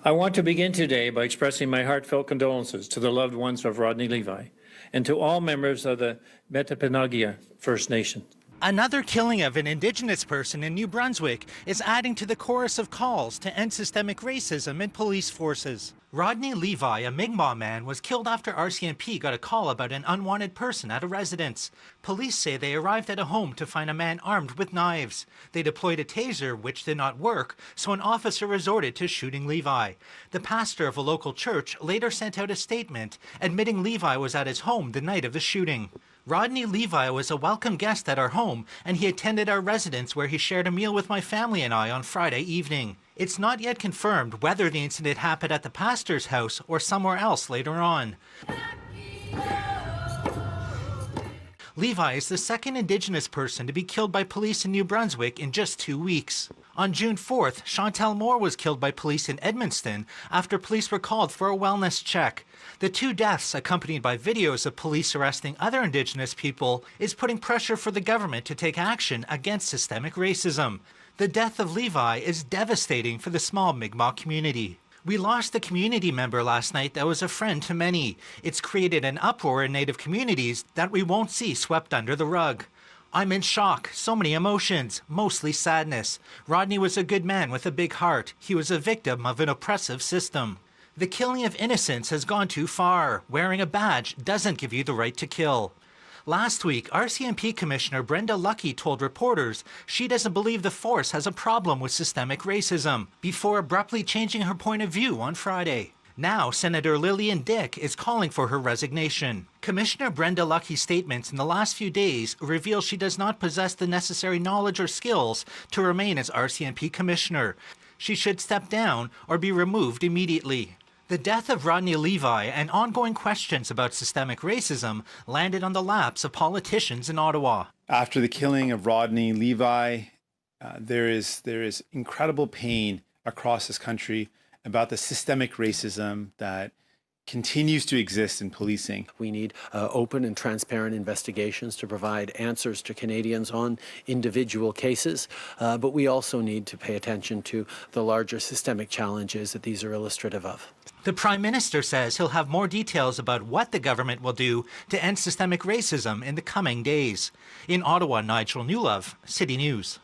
I want to begin today by expressing my heartfelt condolences to the loved ones of Rodney Levi and to all members of the Metapenagia First Nation. Another killing of an Indigenous person in New Brunswick is adding to the chorus of calls to end systemic racism in police forces. Rodney Levi, a Mi'kmaq man, was killed after RCMP got a call about an unwanted person at a residence. Police say they arrived at a home to find a man armed with knives. They deployed a taser, which did not work, so an officer resorted to shooting Levi. The pastor of a local church later sent out a statement admitting Levi was at his home the night of the shooting. Rodney Levi was a welcome guest at our home, and he attended our residence where he shared a meal with my family and I on Friday evening. It's not yet confirmed whether the incident happened at the pastor's house or somewhere else later on. Levi is the second Indigenous person to be killed by police in New Brunswick in just 2 weeks. On June 4th, Chantel Moore was killed by police in Edmundston after police were called for a wellness check. The two deaths, accompanied by videos of police arresting other Indigenous people, is putting pressure for the government to take action against systemic racism. The death of Levi is devastating for the small Mi'kmaq community. We lost a community member last night that was a friend to many. It's created an uproar in Native communities that we won't see swept under the rug. I'm in shock, so many emotions, mostly sadness. Rodney was a good man with a big heart. He was a victim of an oppressive system. The killing of innocents has gone too far. Wearing a badge doesn't give you the right to kill. Last week, RCMP Commissioner Brenda Lucki told reporters she doesn't believe the force has a problem with systemic racism, before abruptly changing her point of view on Friday. Now, Senator Lillian Dick is calling for her resignation. Commissioner Brenda Lucki's statements in the last few days reveal she does not possess the necessary knowledge or skills to remain as RCMP Commissioner. She should step down or be removed immediately. The death of Rodney Levi and ongoing questions about systemic racism landed on the laps of politicians in Ottawa. After the killing of Rodney Levi, there is incredible pain across this country about the systemic racism that continues to exist in policing. We need open and transparent investigations to provide answers to Canadians on individual cases, but we also need to pay attention to the larger systemic challenges that these are illustrative of. The Prime Minister says he'll have more details about what the government will do to end systemic racism in the coming days. In Ottawa, Nigel Newlove, City News.